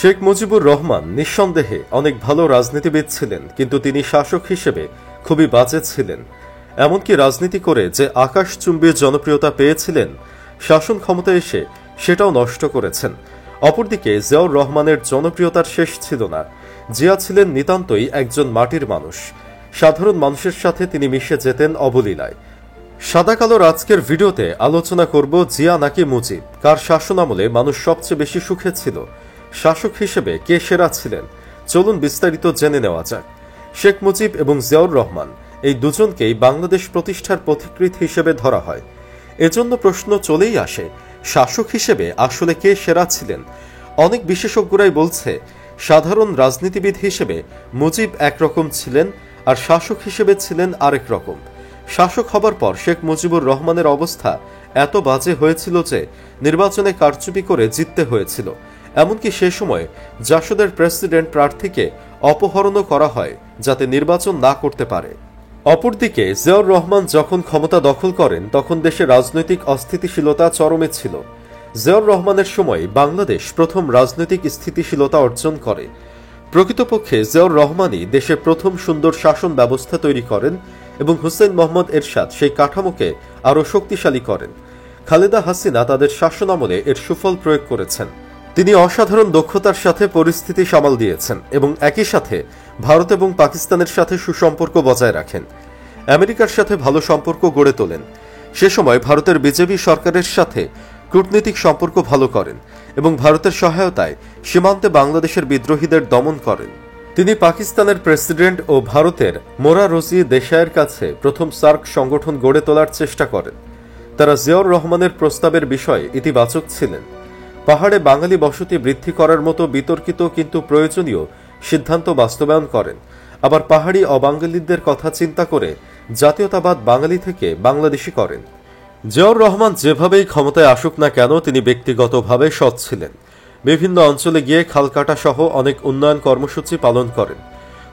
শেখ মুজিবুর রহমান নিঃসন্দেহে অনেক ভালো রাজনীতিবিদ ছিলেন, কিন্তু তিনি শাসক হিসেবে খুবই বাজে ছিলেন। এমনকি রাজনীতি করে যে আকাশচুম্বী জনপ্রিয়তা পেয়েছিলেন, শাসন ক্ষমতায় এসে সেটাও নষ্ট করেছেন। অপরদিকে জিয়াউর রহমানের জনপ্রিয়তার শেষ ছিল না। জিয়া ছিলেন নিতান্তই একজন মাটির মানুষ। সাধারণ মানুষের সাথে তিনি মিশে যেতেন অবলীলায়। সাদা কালোর আজকের ভিডিওতে আলোচনা করব জিয়া নাকি মুজিব, কার শাসনামলে মানুষ সবচেয়ে বেশি সুখে ছিল, শাসক হিসেবে কে সেরা ছিলেন। চলুন বিস্তারিত জেনে নেওয়া যাক। শেখ মুজিব এবং জিয়াউর রহমান এই দুজনকেই বাংলাদেশ প্রতিষ্ঠার পথিকৃৎ হিসেবে ধরা হয়। এজন্য প্রশ্ন চলেই আসে, শাসক হিসেবে আসলে কে সেরা ছিলেন? অনেক বিশেষজ্ঞরাই বলছে, সাধারণ রাজনীতিবিদ হিসেবে মুজিব একরকম ছিলেন আর শাসক হিসেবে ছিলেন আরেক রকম। শাসক হবার পর শেখ মুজিবুর রহমানের অবস্থা এত বাজে হয়েছিল যে নির্বাচনে কারচুপি করে জিততে হয়েছিল। এমনকি সে সময় জাসদের প্রেসিডেন্ট প্রার্থীকে অপহরণও করা হয় যাতে নির্বাচন না করতে পারে। অপরদিকে জিয়াউর রহমান যখন ক্ষমতা দখল করেন তখন দেশে রাজনৈতিক অস্থিতিশীলতা চরমে ছিল। জিয়াউর রহমানের সময় বাংলাদেশ প্রথম রাজনৈতিক স্থিতিশীলতা অর্জন করে। প্রকৃতপক্ষে জিয়াউর রহমানই দেশে প্রথম সুন্দর শাসন ব্যবস্থা তৈরি করেন এবং হুসেইন মোহাম্মদ এরশাদ সেই কাঠামোকে আরও শক্তিশালী করেন। খালেদা হাসিনা তাদের শাসনামলে এর সুফল প্রয়োগ করেছেন। তিনি অসাধারণ দক্ষতার সাথে পরিস্থিতি সামাল দিয়েছেন এবং একই সাথে ভারত এবং পাকিস্তানের সাথে সুসম্পর্ক বজায় রাখেন। আমেরিকার সাথে ভালো সম্পর্ক গড়ে তোলেন। সে সময় ভারতের বিজেপি সরকারের সাথে কূটনৈতিক সম্পর্ক ভালো করেন এবং ভারতের সহায়তায় সীমান্তে বাংলাদেশের বিদ্রোহীদের দমন করেন। তিনি পাকিস্তানের প্রেসিডেন্ট ও ভারতের মোরারজি দেশাইয়ের কাছে প্রথম সার্ক সংগঠন গড়ে তোলার চেষ্টা করেন। তারা জিয়াউর রহমানের প্রস্তাবের বিষয়ে ইতিবাচক ছিলেন। পাহাড়ে বাঙালি বসতি বৃদ্ধি করার মতো বিতর্কিত কিন্তু প্রয়োজনীয় সিদ্ধান্ত বাস্তবায়ন করেন। আবার পাহাড়ি অবাঙালিদের কথা চিন্তা করে জাতীয়তাবাদ বাঙালি থেকে বাংলাদেশি করেন। জিয়াউর রহমান যেভাবেই ক্ষমতায় আসুক না কেন, তিনি ব্যক্তিগতভাবে সৎ ছিলেন। বিভিন্ন অঞ্চলে গিয়ে খালকাটা সহ অনেক উন্নয়ন কর্মসূচি পালন করেন।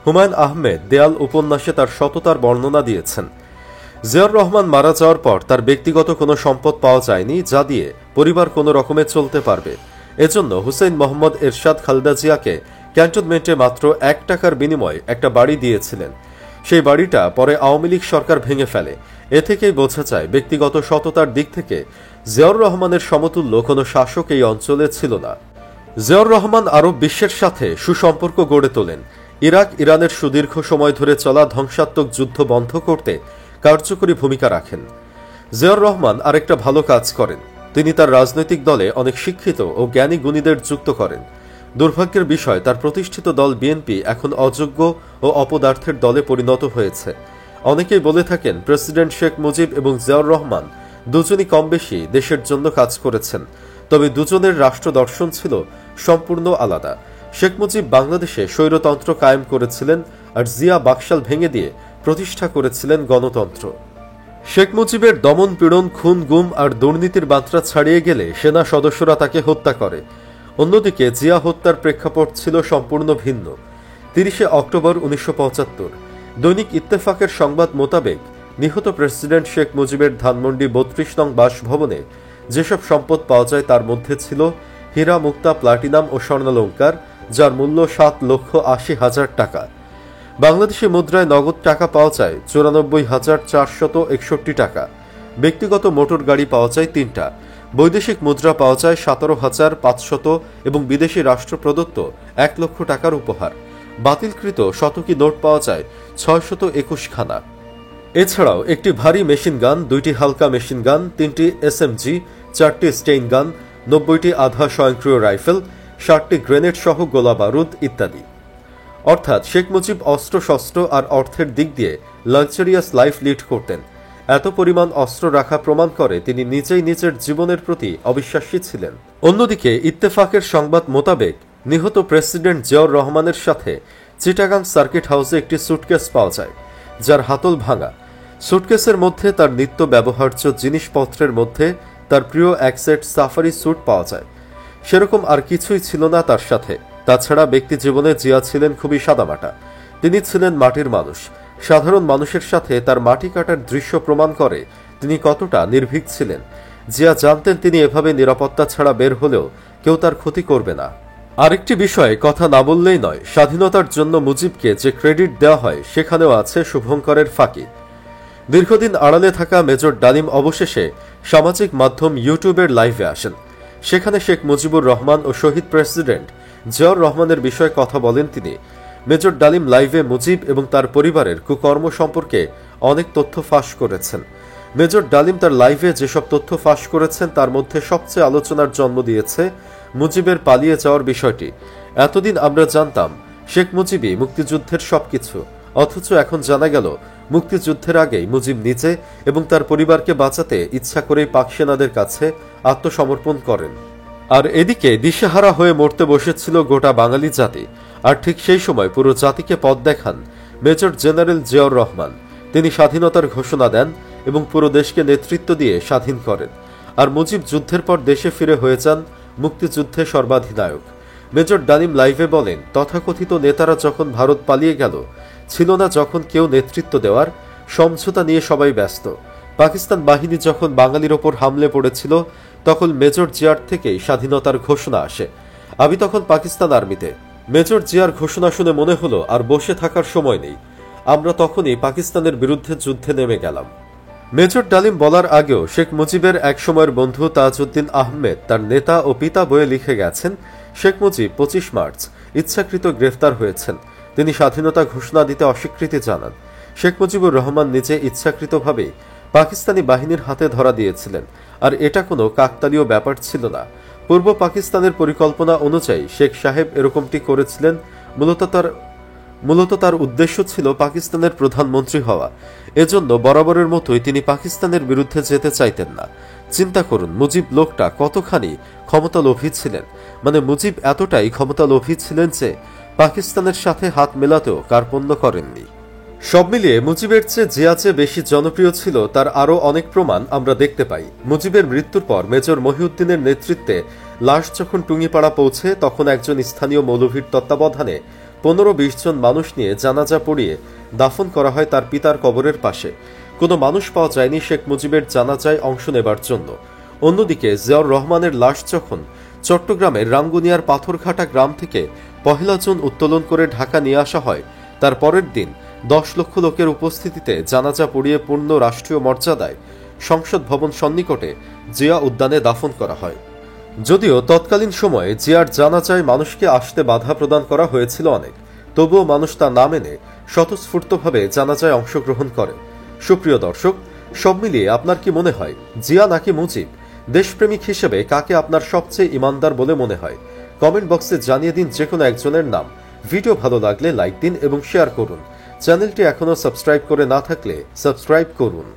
হুমায়ুন আহমেদ দেয়াল উপন্যাসে তার সততার বর্ণনা দিয়েছেন। জিয়াউর রহমান মারা যাওয়ার পর তার ব্যক্তিগত কোনো সম্পদ পাওয়া যায়নি যা দিয়ে পরিবার কোনো রকমে চলতে পারবে। এজন্য হুসেইন মোহাম্মদ এরশাদ খালেদা জিয়াকে ক্যান্টনমেন্টে মাত্র 1 টাকার বিনিময়ে একটা বাড়ি দিয়েছিলেন। সেই বাড়িটা পরে আওয়ামী লীগ সরকার ভেঙে ফেলে। এ থেকেই বোঝা যায় ব্যক্তিগত সততার দিক থেকে জিয়াউর রহমানের সমতুল্য কোনো শাসক এই অঞ্চলে ছিল না। জিয়াউর রহমান আরব বিশ্বের সাথে সুসম্পর্ক গড়ে তোলেন। ইরাক ইরানের সুদীর্ঘ সময় ধরে চলা ধ্বংসাত্মক যুদ্ধ বন্ধ করতে কার্যকরী ভূমিকা রাখেন। জিয়াউর রহমান আরেকটা ভালো কাজ করেন, তিনি তার রাজনৈতিক দলে অনেক শিক্ষিত ও জ্ঞানী গুণীদের যুক্ত করেন। দুর্ভাগ্যের বিষয়, তার প্রতিষ্ঠিত দল বিএনপি এখন অযোগ্য ও অপদার্থের দলে পরিণত হয়েছে। অনেকেই বলে থাকেন প্রেসিডেন্ট শেখ মুজিব এবং জিয়াউর রহমান দুজনই কম বেশি দেশের জন্য কাজ করেছেন, তবে দুজনের রাষ্ট্র দর্শন ছিল সম্পূর্ণ আলাদা। শেখ মুজিব বাংলাদেশে স্বৈরতন্ত্র কায়েম করেছিলেন আর জিয়া বাকশাল ভেঙে দিয়ে প্রতিষ্ঠা করেছিলেন গণতন্ত্র। শেখ মুজিবের দমন পীড়ন, খুন, গুম আর দুর্নীতির মাত্রা ছাড়িয়ে গেলে সেনা সদস্যরা তাকে হত্যা করে। অন্যদিকে জিয়া হত্যার প্রেক্ষাপট ছিল সম্পূর্ণ ভিন্ন। 30 অক্টোবর 1975 দৈনিক ইত্তেফাকের সংবাদ মোতাবেক নিহত প্রেসিডেন্ট শেখ মুজিবের ধানমন্ডি 32 নং বাসভবনে যেসব সম্পদ পাওয়া যায় তার মধ্যে ছিল হীরা, মুক্তা, প্লাটিনাম ও স্বর্ণালংকার, যার মূল্য 7,80,000 টাকা। বাংলাদেশি মুদ্রায় নগদ টাকা পাওয়া যায় 94,461 টাকা। ব্যক্তিগত মোটর গাড়ি পাওয়া যায় 3টা। বৈদেশিক মুদ্রা পাওয়া যায় 17,500 এবং বিদেশি রাষ্ট্র প্রদত্ত 1 লক্ষ টাকার উপহার। বাতিলকৃত শতকি নোট পাওয়া যায় 621 খানা। এছাড়াও একটি ভারী মেশিন গান, 2টি হালকা মেশিন গান, 3টি SMG, 4টি স্টেইন গান, 90টি আধা স্বয়ংক্রিয় রাইফেল, 60টি গ্রেনেড সহ গোলা বারুদ ইত্যাদি। অর্থাৎ শেখ মুজিব অস্ত্রশস্ত্র আর অর্থের দিক দিয়ে লাক্সারিয়াস লাইফ লিড করতেন। এত পরিমাণ অস্ত্র রাখা প্রমাণ করে তিনি নিজেই নিজের জীবনের প্রতি অবিশ্বাসী ছিলেন। অন্যদিকে ইত্তেফাকের সংবাদ মোতাবেক নিহত প্রেসিডেন্ট জিয়াউর রহমানের সাথে চিটাগাং সার্কিট হাউসে একটি সুটকেস পাওয়া যায়, যার হাতল ভাঙা। সুটকেসের মধ্যে তার নিত্য ব্যবহার্য জিনিসপত্রের মধ্যে তার প্রিয় এক সেট সাফারি স্যুট পাওয়া যায়। সেরকম আর কিছুই ছিল না তার সাথে। তাছাড়া ব্যক্তি জীবনে জিয়া ছিলেন খুবই সাদামাটা। তিনি ছিলেন মাটির মানুষ। সাধারণ মানুষের সাথে তার মাটি কাটার দৃশ্য প্রমাণ করে তিনি কতটা নির্ভীক ছিলেন। জিয়া জানতেন তিনি এভাবে নিরাপত্তা ছাড়া বের হলেও কেউ তার ক্ষতি করবে না। আরেকটি বিষয়ে কথা না বললেই নয়, স্বাধীনতার জন্য মুজিবকে যে ক্রেডিট দেওয়া হয় সেখানেও আছে শুভঙ্করের ফাঁকি। দীর্ঘদিন আড়ালে থাকা মেজর ডালিম অবশেষে সামাজিক মাধ্যম ইউটিউবের লাইভে আসেন। সেখানে শেখ মুজিবুর রহমান ও শহীদ প্রেসিডেন্ট জিয়াউর রহমানের বিষয়ে কথা বলেন তিনি। মেজর ডালিম লাইভে মুজিব এবং তার পরিবারের কুকর্ম সম্পর্কে অনেক তথ্য ফাঁস করেছেন। মেজর ডালিম তার লাইভে যেসব তথ্য ফাঁস করেছেন তার মধ্যে সবচেয়ে আলোচনার জন্ম দিয়েছে মুজিবের পালিয়ে যাওয়ার বিষয়টি। এতদিন আমরা জানতাম শেখ মুজিবই মুক্তিযুদ্ধের সবকিছু, অথচ এখন জানা গেল মুক্তিযুদ্ধের আগেই মুজিব নিজে এবং তার পরিবারকে বাঁচাতে ইচ্ছা করেই পাক সেনাদের কাছে আত্মসমর্পণ করেন। আর এদিকে দিশেহারা হয়ে মরতে বসেছিল গোটা বাঙালি জাতি। আর ঠিক সেই সময় পুরো জাতিকে পথ দেখান মেজর জেনারেল জিয়াউর রহমান। তিনি স্বাধীনতার ঘোষণা দেন এবং পুরো দেশকে নেতৃত্ব দিয়ে স্বাধীন করেন। আর মুজিব যুদ্ধের পর দেশে ফিরে হয়ে যান মুক্তিযুদ্ধে সর্বাধিনায়ক। মেজর ডালিম লাইভে বলেন, তথাকথিত নেতারা যখন ভারত পালিয়ে গেল, ছিল না যখন কেউ নেতৃত্ব দেওয়ার, সমঝোতা নিয়ে সবাই ব্যস্ত। পাকিস্তান বাহিনী যখন বাঙালির ওপর হামলে পড়েছিল, তখন মেজর জিয়ার থেকেই স্বাধীনতার ঘোষণা আসে। আমি তখন পাকিস্তান আর্মিতে। মেজর জিয়ার ঘোষণা শুনে মনে হলো আর বসে থাকার সময় নেই। আমরা তখনই পাকিস্তানের বিরুদ্ধে যুদ্ধে নেমে গেলাম। মেজর ডালিম বলার আগেও শেখ মুজিবের এক সময়ের বন্ধু তাজউদ্দিন আহমেদ তার নেতা ও পিতা বইয়ে লিখে গেছেন, শেখ মুজিব 25 মার্চ ইচ্ছাকৃত গ্রেফতার হয়েছেন। তিনি স্বাধীনতা ঘোষণা দিতে অস্বীকৃতি জানান। শেখ মুজিবুর রহমান নিজে ইচ্ছাকৃতভাবেই পাকিস্তানি বাহিনীর হাতে ধরা দিয়েছিলেন। আর এটা কোনো কাকতালীয় ব্যাপার ছিল না। পূর্ব পাকিস্তানের পরিকল্পনা অনুযায়ী শেখ সাহেব এরকমটি করেছিলেন। মূলত তার উদ্দেশ্য ছিল পাকিস্তানের প্রধানমন্ত্রী হওয়া। এজন্য বরাবরের মতোই তিনি পাকিস্তানের বিরুদ্ধে যেতে চাইতেন না। চিন্তা করুন, মুজিব লোকটা কতখানি ক্ষমতালোভী ছিলেন। মানে মুজিব এতটাই ক্ষমতালোভী ছিলেন যে পাকিস্তানের সাথে হাত মেলাতেও কার্পণ্য করেননি। সব মিলিয়ে মুজিবের চেয়ে জিয়া যে বেশি জনপ্রিয় ছিল তার আরও অনেক প্রমাণ আমরা দেখতে পাই। মুজিবের মৃত্যুর পর মেজর মহিউদ্দিনের নেতৃত্বে লাশ যখন টুঙ্গিপাড়া পৌঁছে, তখন একজন স্থানীয় মৌলভীর তত্ত্বাবধানে 15-20 জন মানুষ নিয়ে জানাজা পড়িয়ে দাফন করা হয় তার পিতার কবরের পাশে। কোনো মানুষ পাওয়া যায়নি শেখ মুজিবের জানাজায় অংশ নেবার জন্য। অন্যদিকে জিয়াউর রহমানের লাশ যখন চট্টগ্রামের রাঙ্গুনিয়ার পাথরঘাটা গ্রাম থেকে 1 জুন উত্তোলন করে ঢাকা নিয়ে আসা হয়, তার পরের দিন 10 লক্ষ লোকের উপস্থিতিতে জানাজা পড়িয়ে পূর্ণ রাষ্ট্রীয় মর্যাদায় সংসদ ভবন সন্নিকটে জিয়া উদ্যানে দাফন করা হয়। যদিও তৎকালীন সময়ে জিয়ার জানাজায় মানুষকে আসতে বাধা প্রদান করা হয়েছিল অনেক, তবুও মানুষ তা না মেনে স্বতঃস্ফূর্তভাবে জানাজায় অংশগ্রহণ করে। সুপ্রিয় দর্শক, সব মিলিয়ে আপনার কি মনে হয়, জিয়া নাকি মুজিব? দেশপ্রেমিক হিসেবে কাকে আপনার সবচেয়ে ইমানদার বলে মনে হয়? কমেন্ট বক্সে জানিয়ে দিন যে কোনো একজনের নাম। ভিডিও ভালো লাগলে লাইক দিন এবং শেয়ার করুন। চ্যানেলটি এখনও সাবস্ক্রাইব করে না থাকলে সাবস্ক্রাইব করুন।